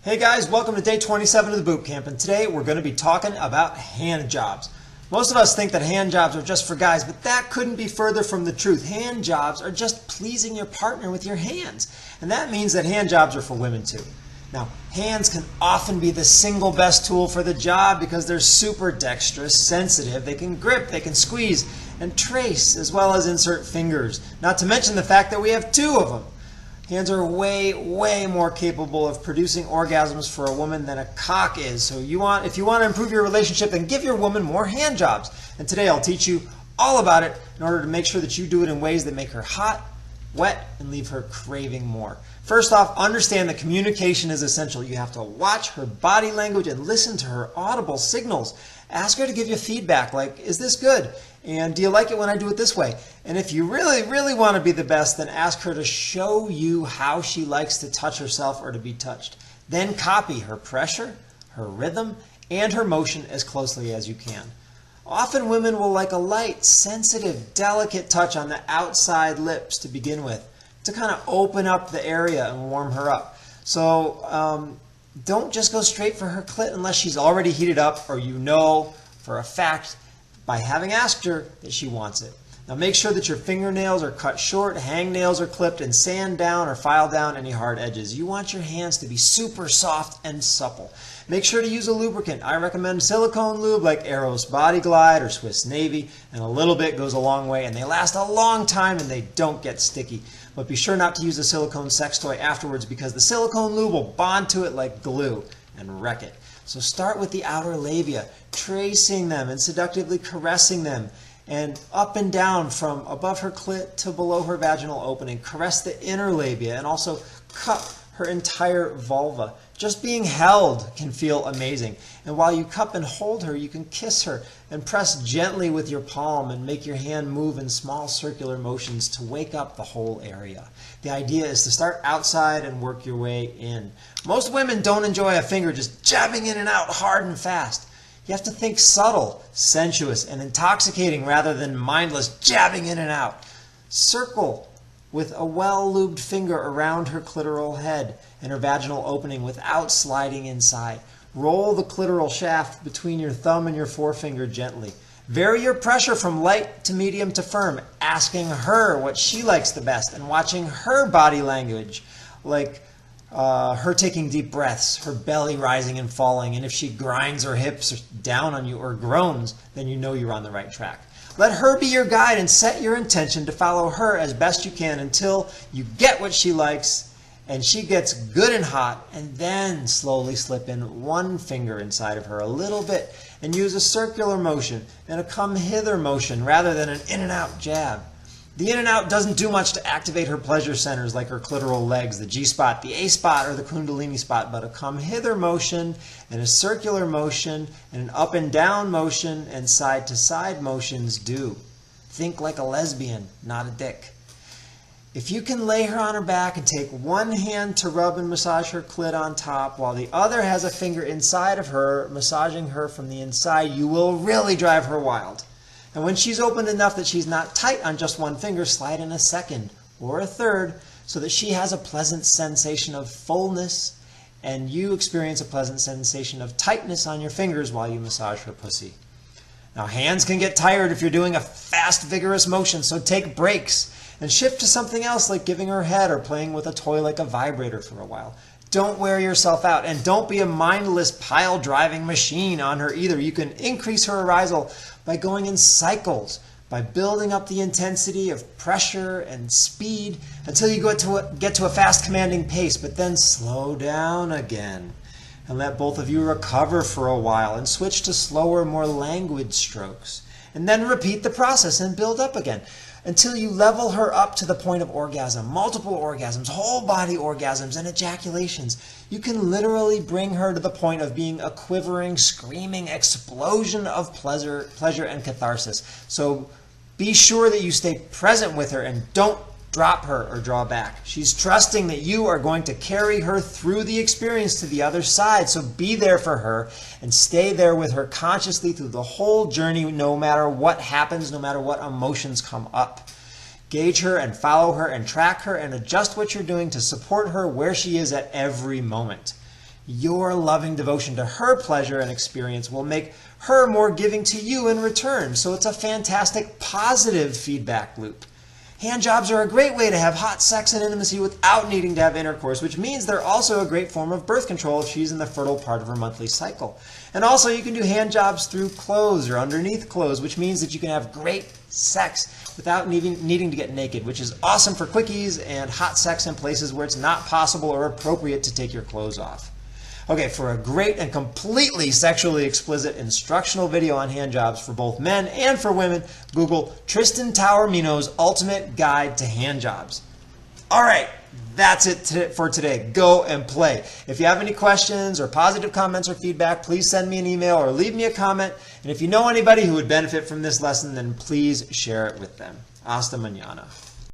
Hey guys, welcome to day 27 of the boot camp, and today we're going to be talking about hand jobs. Most of us think that hand jobs are just for guys, but that couldn't be further from the truth. Hand jobs are just pleasing your partner with your hands, and that means that hand jobs are for women too. Now, hands can often be the single best tool for the job because they're super dextrous, sensitive, they can grip, they can squeeze, and trace, as well as insert fingers, not to mention the fact that we have two of them. Hands are way, way more capable of producing orgasms for a woman than a cock is. So if you want to improve your relationship, then give your woman more hand jobs. And today I'll teach you all about it in order to make sure that you do it in ways that make her hot, wet, and leave her craving more. First off, understand that communication is essential. You have to watch her body language and listen to her audible signals. Ask her to give you feedback like, is this good? And do you like it when I do it this way? And if you really, really want to be the best, then ask her to show you how she likes to touch herself or to be touched. Then copy her pressure, her rhythm, and her motion as closely as you can. Often women will like a light, sensitive, delicate touch on the outside lips to begin with, to kind of open up the area and warm her up. So don't just go straight for her clit unless she's already heated up or you know for a fact by having asked her that she wants it. Now make sure that your fingernails are cut short, hangnails are clipped, and sand down or file down any hard edges. You want your hands to be super soft and supple. Make sure to use a lubricant. I recommend silicone lube like Eros Body Glide or Swiss Navy, and a little bit goes a long way, and they last a long time and they don't get sticky. But be sure not to use a silicone sex toy afterwards because the silicone lube will bond to it like glue and wreck it. So start with the outer labia, tracing them and seductively caressing them, and up and down from above her clit to below her vaginal opening. Caress the inner labia and also cup her entire vulva. Just being held can feel amazing. And while you cup and hold her, you can kiss her and press gently with your palm and make your hand move in small circular motions to wake up the whole area. The idea is to start outside and work your way in. Most women don't enjoy a finger just jabbing in and out hard and fast. You have to think subtle, sensuous, and intoxicating rather than mindless jabbing in and out. Circle with a well-lubed finger around her clitoral head and her vaginal opening without sliding inside. Roll the clitoral shaft between your thumb and your forefinger gently. Vary your pressure from light to medium to firm, asking her what she likes the best and watching her body language, like her taking deep breaths, her belly rising and falling, and if she grinds her hips down on you or groans, then you know you're on the right track. Let her be your guide and set your intention to follow her as best you can until you get what she likes and she gets good and hot, and then slowly slip in one finger inside of her a little bit and use a circular motion and a come hither motion rather than an in and out jab. The in and out doesn't do much to activate her pleasure centers like her clitoral legs, the G-spot, the A-spot, or the Kundalini spot, but a come hither motion and a circular motion and an up and down motion and side to side motions do. Think like a lesbian, not a dick. If you can lay her on her back and take one hand to rub and massage her clit on top while the other has a finger inside of her, massaging her from the inside, you will really drive her wild. And when she's opened enough that she's not tight on just one finger, slide in a second or a third so that she has a pleasant sensation of fullness and you experience a pleasant sensation of tightness on your fingers while you massage her pussy. Now, hands can get tired if you're doing a fast, vigorous motion, so take breaks and shift to something else like giving her head or playing with a toy like a vibrator for a while. Don't wear yourself out, and don't be a mindless pile-driving machine on her either. You can increase her arousal by going in cycles, by building up the intensity of pressure and speed until you get to a fast, commanding pace, but then slow down again and let both of you recover for a while and switch to slower, more languid strokes. And then repeat the process and build up again until you level her up to the point of orgasm, multiple orgasms, whole body orgasms, and ejaculations. You can literally bring her to the point of being a quivering, screaming explosion of pleasure and catharsis. So be sure that you stay present with her and don't drop her or draw back. She's trusting that you are going to carry her through the experience to the other side. So be there for her and stay there with her consciously through the whole journey, no matter what happens, no matter what emotions come up. Gauge her and follow her and track her and adjust what you're doing to support her where she is at every moment. Your loving devotion to her pleasure and experience will make her more giving to you in return. So it's a fantastic positive feedback loop. Hand jobs are a great way to have hot sex and intimacy without needing to have intercourse, which means they're also a great form of birth control if she's in the fertile part of her monthly cycle. And also you can do hand jobs through clothes or underneath clothes, which means that you can have great sex without needing to get naked, which is awesome for quickies and hot sex in places where it's not possible or appropriate to take your clothes off. Okay, for a great and completely sexually explicit instructional video on hand jobs for both men and for women, Google Tristan Taormino's Ultimate Guide to Hand Jobs. All right, that's it for today. Go and play. If you have any questions or positive comments or feedback, please send me an email or leave me a comment. And if you know anybody who would benefit from this lesson, then please share it with them. Hasta mañana.